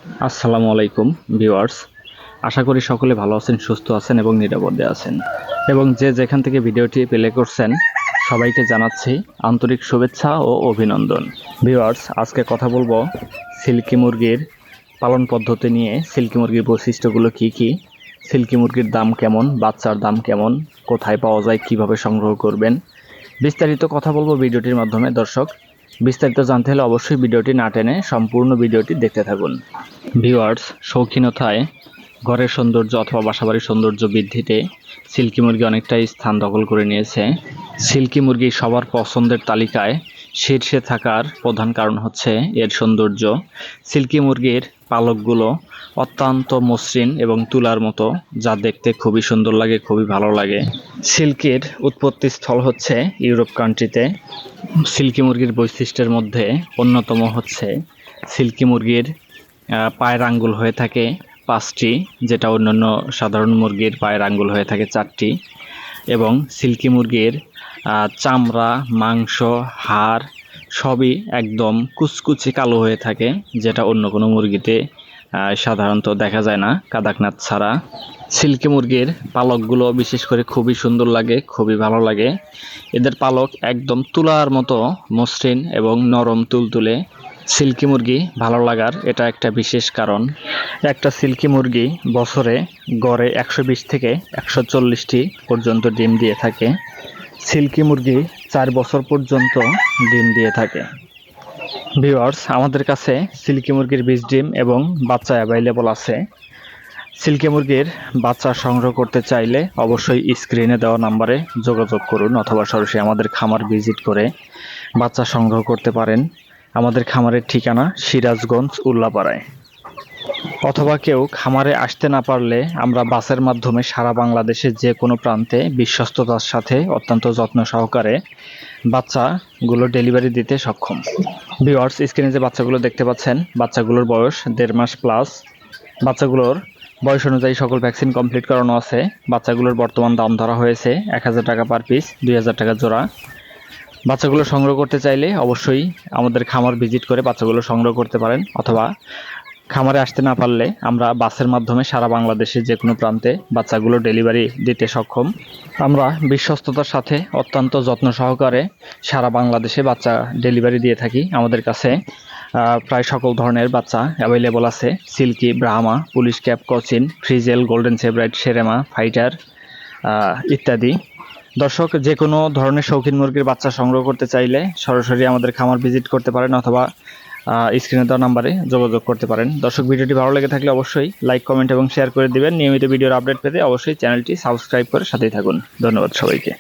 আসসালামু আলাইকুম ভিউয়ার্স, আশা করি সকলে ভালো আছেন, সুস্থ আছেন এবং নিরাপদে আছেন। এবং যে যেখান থেকে ভিডিওটি প্লে করছেন সবাইকে জানাচ্ছি আন্তরিক শুভেচ্ছা ও অভিনন্দন। ভিউয়ার্স, আজকে কথা বলবো সিল্কি মুরগির পালন পদ্ধতি নিয়ে। সিল্কি মুরগির বৈশিষ্ট্যগুলো কি কি, সিল্কি মুরগির দাম কেমন, বাচ্চার দাম কেমন, কোথায় পাওয়া যায়, কিভাবে সংগ্রহ করবেন, বিস্তারিত কথা বলবো ভিডিওটির মাধ্যমে। দর্শক, বিস্তারিত জানতে হলে অবশ্যই ভিডিওটি না টেনে সম্পূর্ণ ভিডিওটি দেখতে থাকুন। ভিউয়ার্স, শৌখিনতায় ঘরের সৌন্দর্য অথবা বাসাবাড়ির সৌন্দর্য বৃদ্ধিতে সিল্কি মুরগি অনেকটাই স্থান দখল করে নিয়েছে। সিল্কি মুরগি সবার পছন্দের তালিকায় শীর্ষে থাকার প্রধান কারণ হচ্ছে এর সৌন্দর্য। সিল্কি মুরগির পালকগুলো অত্যন্ত মসৃণ এবং তুলার মতো, যা দেখতে খুবই সুন্দর লাগে, খুবই ভালো লাগে। সিল্কের উৎপত্তি স্থল হচ্ছে ইউরোপ কান্ট্রিতে। সিল্কি মুরগির বৈশিষ্ট্যের মধ্যে অন্যতম হচ্ছে সিল্কি মুরগির পায়ের আঙ্গুল হয়ে থাকে 5টি, যেটা অন্যান্য সাধারণ মুরগির পায়ের আঙ্গুল হয়ে থাকে 4টি। এবং সিল্কি মুরগির চামড়া, মাংস, হাড় সবই একদম কুচকুচে কালো হয়ে থাকে, যেটা অন্য কোনো মুরগিতে সাধারণত দেখা যায় না, কাদাকনাথ ছাড়া। সিল্কি মুরগির পালকগুলো বিশেষ করে খুবই সুন্দর লাগে, খুবই ভালো লাগে। এদের পালক একদম তুলার মতো মসৃণ এবং নরম তুলতুলে। সিল্কি মুরগি ভালো লাগার এটা একটা বিশেষ কারণ। একটা সিল্কি মুরগি বছরে গড়ে 120 থেকে 140টি পর্যন্ত ডিম দিয়ে থাকে। সিল্কি মুরগি 4 বছর পর্যন্ত ডিম দিয়ে থাকে। ভিউয়ার্স, আমাদের কাছে সিল্কি মুরগির বীজ ডিম এবং বাচ্চা অ্যাভেলেবল আছে। সিল্কি মুরগির বাচ্চা সংগ্রহ করতে চাইলে অবশ্যই স্ক্রিনে দেওয়া নাম্বারে যোগাযোগ করুন, অথবা সরাসরি আমাদের খামার ভিজিট করে বাচ্চা সংগ্রহ করতে পারেন। আমাদের খামারের ঠিকানা সিরাজগঞ্জ উল্লাপাড়ায়। অথবা কেউ খামারে আসতে না পারলে আমরা বাসের মাধ্যমে সারা বাংলাদেশে যে কোনো প্রান্তে বিশ্বস্ততার সাথে অত্যন্ত যত্ন সহকারে বাচ্চাগুলো ডেলিভারি দিতে সক্ষম। ভিউয়ার্স, স্ক্রিনে যে বাচ্চাগুলো দেখতে পাচ্ছেন, বাচ্চাগুলোর বয়স 1.5 মাস প্লাস। বাচ্চাগুলোর বয়স অনুযায়ী সকল ভ্যাকসিন কমপ্লিট করানো আছে। বাচ্চাগুলোর বর্তমান দাম ধরা হয়েছে 1000 টাকা পার পিস, 2000 টাকা জোড়া। বাচ্চাগুলো সংগ্রহ করতে চাইলে অবশ্যই আমাদের খামার ভিজিট করে বাচ্চাগুলো সংগ্রহ করতে পারেন, অথবা খামারে আসতে না পারলে আমরা বাসের মাধ্যমে সারা বাংলাদেশে যে কোনো প্রান্তে বাচ্চাগুলো ডেলিভারি দিতে সক্ষম। আমরা বিশ্বস্ততার সাথে অত্যন্ত যত্ন সহকারে সারা বাংলাদেশে বাচ্চা ডেলিভারি দিয়ে থাকি। আমাদের কাছে প্রায় সকল ধরনের বাচ্চা অ্যাভেলেবল আছে। Silkie, Brahma, Polish cap, Cochin, frizzle, golden Sebright, Serama, fighter ইত্যাদি। দর্শক, যে কোনো ধরনের শৌখিন মুরগির বাচ্চা সংগ্রহ করতে চাইলে সরাসরি আমাদের খামার ভিজিট করতে পারেন, অথবা স্ক্রিনে দেওয়া নাম্বারে যোগাযোগ করতে পারেন। দর্শক, ভিডিওটি ভালো লেগে থাকলে অবশ্যই লাইক, কমেন্ট এবং শেয়ার করে দিবেন। নিয়মিত ভিডিওর আপডেট পেতে অবশ্যই চ্যানেলটি সাবস্ক্রাইব করে সাথেই থাকুন। ধন্যবাদ সবাইকে।